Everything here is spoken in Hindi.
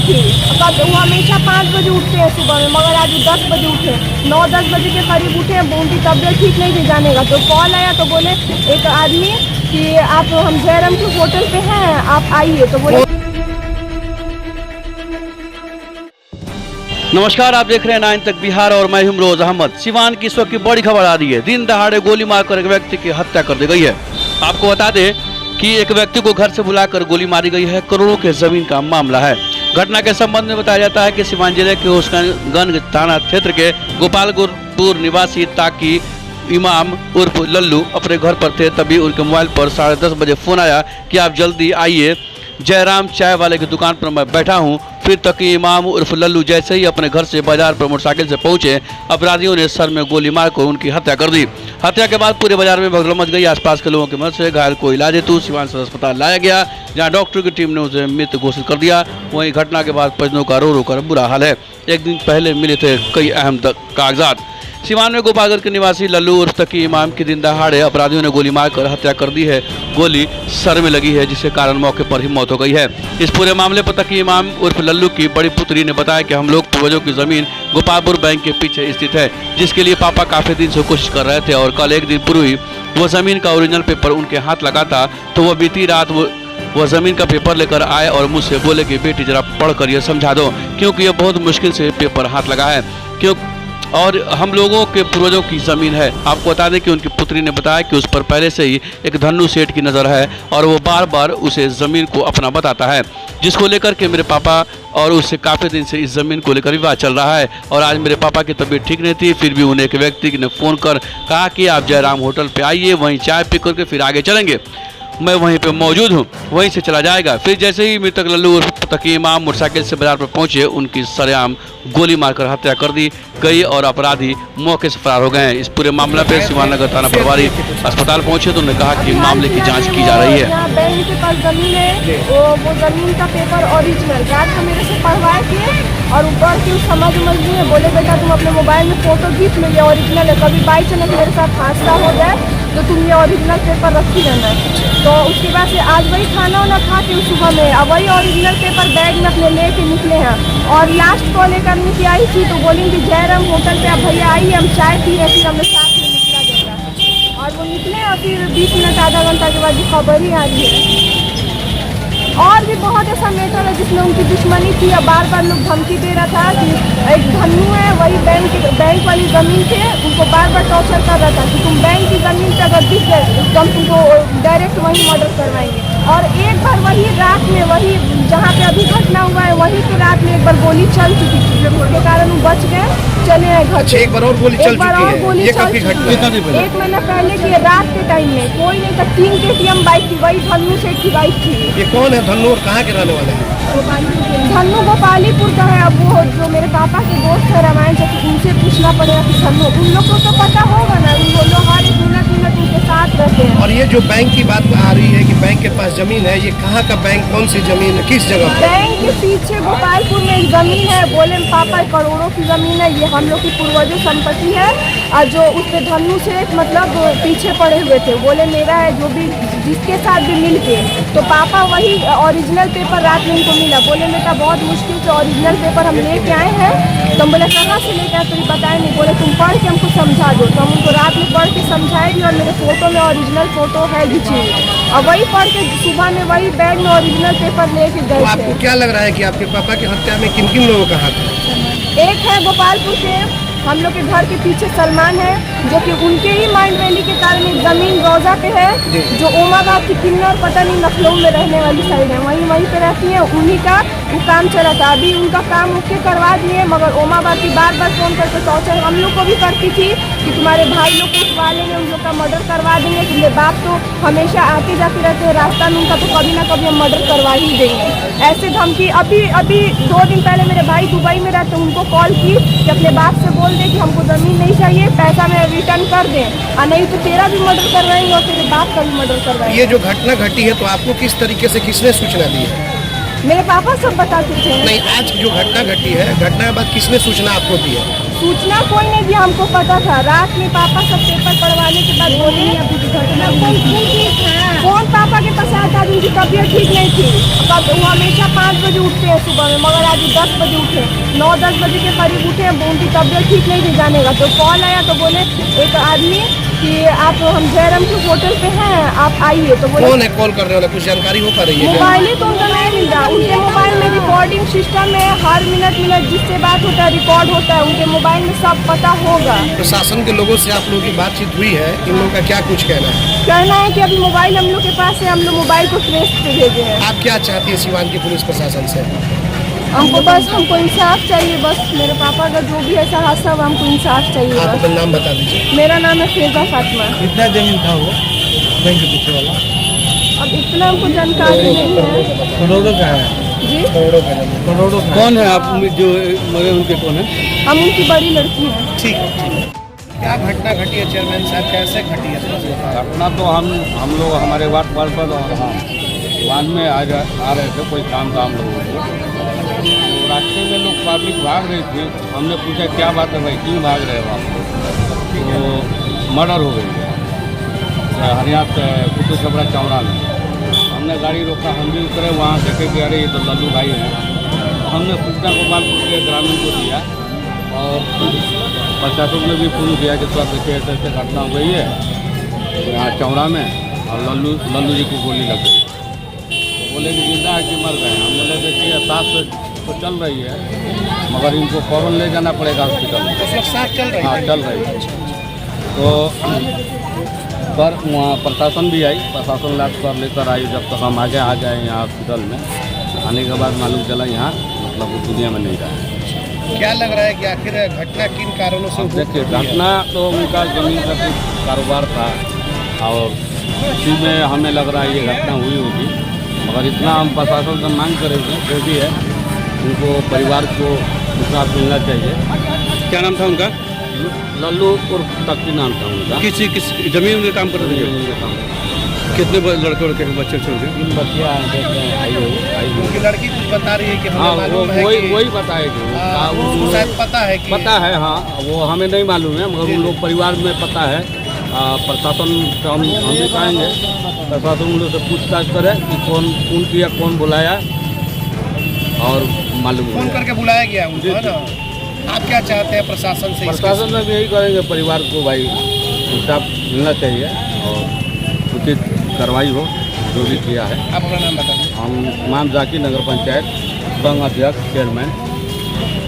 थी। कब वो हमेशा 5 बजे उठते हैं सुबह में, मगर आज 10 बजे उठे, 9-10 बजे के करीब उठे। उनकी तबीयत ठीक नहीं थी जाने का, तो कॉल आया तो बोले एक आदमी कि आप हम जयराम के होटल पे हैं, आप आइए। तो बोले नमस्कार, आप देख रहे हैं 9 तक बिहार और मैं हूं रोज अहमद। सिवान की इस वक्त की बड़ी खबर आ रही है। दिन दहाड़े गोली मारकर एक व्यक्ति की हत्या कर दी गई है। आपको बता दें कि एक व्यक्ति को घर से बुलाकर गोली मारी गई है। करोड़ों के जमीन का मामला है। घटना के संबंध में बताया जाता है कि सिवान जिले के हुसैनगंज थाना क्षेत्र के गोपालपुर निवासी ताकि इमाम उर्फ लल्लू अपने घर पर थे। तभी उनके मोबाइल पर 10:30 बजे फोन आया कि आप जल्दी आइए, जयराम चाय वाले की दुकान पर मैं बैठा हूं। फिर तक इमाम उर्फ लल्लू जैसे ही अपने घर से बाजार पर मोटरसाइकिल से पहुंचे, अपराधियों ने सर में गोली मारकर उनकी हत्या कर दी। हत्या के बाद पूरे बाजार में भगदड़ मच गई। आसपास के लोगों की मदद से घायल को इलाज हेतु सिवान सदर अस्पताल लाया गया, जहां डॉक्टर की टीम ने उसे मृत घोषित कर दिया। वहीं घटना के बाद परिजनों का रो रो कर बुरा हाल है। एक दिन पहले मिले थे कई अहम कागजात। सिवान में गोपालगंज के निवासी लल्लू उर्फ तकी इमाम की दिन दहाड़े अपराधियों ने गोली मारकर हत्या कर दी है। गोली सर में लगी है, जिसके कारण मौके पर ही मौत हो गई है। इस पूरे मामले पर तकी इमाम उर्फ लल्लू की बड़ी पुत्री ने बताया कि हम लोग पूर्वजों की जमीन गोपालपुर बैंक के पीछे स्थित है, जिसके लिए पापा काफी दिन से कोशिश कर रहे थे और कल एक दिन पूर्व ही वो जमीन का ओरिजिनल पेपर उनके हाथ लगा था। तो वह बीती रात वो जमीन का पेपर लेकर आए और मुझसे बोले कि बेटी जरा पढ़कर ये समझा दो, क्योंकि ये बहुत मुश्किल से पेपर हाथ लगा है और हम लोगों के पूर्वजों की ज़मीन है। आपको बता दें कि उनकी पुत्री ने बताया कि उस पर पहले से ही एक धन्नू सेठ की नज़र है और वो बार बार उसे ज़मीन को अपना बताता है, जिसको लेकर के मेरे पापा और उससे काफ़ी दिन से इस ज़मीन को लेकर विवाद चल रहा है। और आज मेरे पापा की तबीयत ठीक नहीं थी, फिर भी उन्हें एक व्यक्ति ने फ़ोन कर कहा कि आप जयराम होटल पर आइए, वहीं चाय पी करके फिर आगे चलेंगे। मैं वहीं पे मौजूद हूँ, वहीं से चला जाएगा। फिर जैसे ही मृतक लल्लू तकी इमाम मोटरसाइकिल से बाजार पर पहुंचे, उनकी सरेआम गोली मारकर हत्या कर दी गई और अपराधी मौके से फरार हो गए हैं। इस पूरे मामले पे सिवान नगर थाना प्रभारी अस्पताल पहुंचे तो उन्होंने कहा कि मामले की जांच की जा रही है। बैंक के पास जमीन है, वो जमीन का पेपर ओरिजिनल रात को मेरे से पढ़वाए थे और ऊपर की समझ नहीं है। बोले बेटा तुम अपने मोबाइल में फोटो खींच लो, ये ओरिजिनल है, कभी बाई चांस मेरे साथ हादसा हो जाए तो तुम ये ओरिजिनल पेपर रखी रहना। तो उसके बाद से आज वही खाना वाना खा के सुबह में अब वही ओरिजिनल पेपर बैग में अपने लेके निकले हैं। और लास्ट कॉल एक आदमी की आई थी तो बोली कि जयराम होटल पे आप भैया आइए, हम चाय पी रहे, फिर हमने साथ में निकला जाएगा। और वो निकले और फिर 20 मिनट आधा घंटा के बाद खबर ही आ रही है। और भी बहुत ऐसा मैटर है जिसमें उनकी दुश्मनी थी। अब बार बार लोग धमकी दे रहा था कि एक धन्नू है, वही बैंक वाली ज़मीन थे, उनको बार बार टॉर्चर कर रहा था कि तुम बैंक की ज़मीन पे अगर दिख गए तो हम तुमको डायरेक्ट वहीं मर्डर करवाएंगे। और एक बार वही रात में वही जहाँ पे अभी घटना हुआ है वहीं पे रात में एक बार गोली चल चुकी थी, जिसके कारण वो बच गए, चले आए घर। अच्छा, एक बार और गोली चल चुकी है। ये काफी घटना 1 महीना पहले की रात के टाइम में कोई नहीं था, 3 KTM बाइक थी, वही धन्नू सेठ की बाइक थी। ये कौन है धन्नू और कहाँ के रहने वाले हैं? धन्नू गोपालीपुर का है। अब वो जो मेरे पापा के दोस्त है रामायण जी, उनसे पूछना पड़ेगा कि धन्नू, उन लोग को तो पता होगा ना, वो लोग हर एक मिनट उनके साथ रहते हैं। और ये जो बैंक की बात आ रही है कि बैंक के पास जमीन है, ये कहाँ का बैंक, कौन सी जमीन है, किस जगह? बैंक के पीछे गोपालपुर में एक जमीन है। बोले पापा करोड़ों की जमीन है, ये हम लोग की पूर्वजों संपत्ति है। और जो उसके धन्नू से मतलब पीछे पड़े हुए थे, बोले मेरा है, जो भी जिसके साथ भी मिल के। तो पापा वही ओरिजिनल पेपर रात में उनको मिला। बोले बेटा बहुत मुश्किल से ओरिजिनल पेपर हम लेके आए हैं। तो हम बोले कहाँ से लेके आए, तो बताए नहीं। बोले तुम पढ़ के हमको समझा दो। तो हम उनको रात में पढ़ के समझाए भी और मेरे फोटो में ओरिजिनल फोटो है खींची। और वही पढ़ के सुबह में वही बैग में ओरिजिनल पेपर लेके गए। तो आपको क्या लग रहा है कि आपके पापा की हत्या में किन किन लोगों का हाथ है? एक है गोपालपुर के, हम लोग के घर के पीछे सलमान है, जो कि उनके ही माइंड रैली के कारण एक जमीन रोजा पे है, जो ओमाबाद की किन्नौर पता नहीं लखनऊ में रहने वाली साइड है, वहीं पे रहती है। उन्हीं का वो काम चला था। अभी उनका काम ओके करवा दिए, मगर ओमाबाद की बार बार फोन करके टॉर्चर हम लोग को भी करती थी कि तुम्हारे भाई लोग को उठवा लेंगे, उन लोग का मर्डर करवा देंगे। तुम्हारे बाप तो हमेशा आते जाते रहते हैं रास्ता में, उनका तो कभी ना कभी हम मर्डर करवा ही देंगे, ऐसे धमकी। अभी 2 दिन पहले मेरे भाई दुबई में रहते, उनको कॉल की कि अपने बाप से बोल दे कि हमको ज़मीन नहीं चाहिए, पैसा मैं रिटर्न कर दें, और नहीं तो तेरा भी मर्डर करवाएंगे और तेरे बाप का भी मर्डर करवाएंगे। ये जो घटना घटी है तो आपको किस तरीके से किसने सूचना दी है? मेरे पापा सब बताते थे। नहीं, आज जो घटना घटी है, घटना के बाद किसने सूचना आपको दी है? सूचना कोई नहीं दिया, हमको पता था। रात में पापा सब पेपर पढ़वाने के बाद बोले कौन पापा के पास आया था, उनकी तबीयत ठीक नहीं थी। कब वो हमेशा 5 बजे उठते हैं सुबह में, मगर आज 10 बजे उठे, 9-10 बजे के करीब उठे, उनकी तबीयत ठीक नहीं थी जाने का। तो कॉल आया तो बोले एक आदमी कि आप हम जयराम के होटल पे हैं, आप आइए। तो बोले कौन है कॉल कर रहे हो, कुछ जानकारी हो पा रही है क्या? मोबाइल ही तो उनका नहीं मिल रहा। उनके मोबाइल में रिकॉर्डिंग सिस्टम है, हर मिनट जिससे बात होता है रिकॉर्ड होता है, उनके मोबाइल में सब पता होगा। प्रशासन के लोगों से आप लोगों की बातचीत हुई है, इन लोगों का क्या कुछ कहना है? कहना है कि अभी मोबाइल हम लोग के पास है, हम लोग मोबाइल को ट्रेस पे भेजे हैं। आप क्या चाहती है सीवान की पुलिस प्रशासन से? हमको इंसाफ चाहिए बस। मेरे पापा का जो भी ऐसा हादसा हुआ, हमको इंसाफ चाहिए आप बस। अपना नाम बता दीजिए। मेरा नाम है फेजा फातिमा। कितना जमीन था वो बैंक के पीछे वाला? अब इतना हमको जानकारी नहीं है करोड़ों का है। जी। करोड़ों का जमीन। करोड़ों का कौन है आप जो मरे उनके कौन है? हम उनकी बड़ी लड़की हैं। ठीक है। क्या घटना घटी है चेयरमैन साहब, कैसे घटी है? घटना तो हम लोग हमारे वार्ड पार्षद और हम वार्ड में आ रहे थे कोई काम लोगों को। तो रास्ते में लोग पब्लिक भाग रही थी, हमने पूछा क्या बात है भाई, क्यों भाग रहे हो आप? तो मर्डर हो गई है हरियाणा कुतु छपरा चौरा में। हमने गाड़ी रोका, हम भी उतरे, वहाँ देखे कि अरे ये तो लल्लू भाई हैं। तो हमने सूचना गोपालपुर के ग्रामीण को दिया और प्रशासन ने भी फोन किया कि सब देखिए ऐसे घटना हो गई है यहाँ चौरा में और लल्लू जी को गोली लग गई। तो बोले कि जिंदा है कि मर गए? हम बोले देखिए सांस तो चल रही है, मगर इनको फौरन ले जाना पड़ेगा हॉस्पिटल में। तो सांस चल रही है? हाँ चल रही है। तो पर वहाँ प्रशासन भी आई, प्रशासन लाश पर लेकर आई। जब तक हम आगे आ गए यहाँ हॉस्पिटल में, आने के बाद मालूम चला यहाँ मतलब वो दुनिया में नहीं रहा है। क्या लग रहा है कि आखिर घटना किन कारणों से अब हुई? देखिए घटना तो उनका जमीन का कुछ कारोबार था और इसी में हमें लग रहा है ये घटना हुई होगी। मगर इतना हम प्रशासन से मांग करेंगे जो भी है उनको परिवार को इंसाफ मिलना चाहिए। क्या नाम था उनका? लल्लू उर्फ तक्की नाम था उनका। किस जमीन में काम करते थे? कितने लड़के के बच्चे छोड़ के? 3 बच्चियाँ आई उनकी लड़की कुछ बता रही है कि हमें हाँ मालूम है कि वही बताएगी। उसको शायद पता है कि पता है, हाँ वो हमें नहीं मालूम है मगर उन लोग परिवार में पता है। प्रशासन से हम भी कहेंगे प्रशासन उन लोग से पूछताछ करे कि कौन किया, कौन बुलाया और मालूम फोन करके बुलाया गया उनको, है ना? आप क्या चाहते हैं प्रशासन से? प्रशासन से भी यही करेंगे परिवार को भाई इंसाफ मिलना चाहिए और उचित कार्रवाई हो जो भी किया है। आप अपना नाम बता दीजिए। हम इमाम जाकिर नगर पंचायत संघ अध्यक्ष चेयरमैन।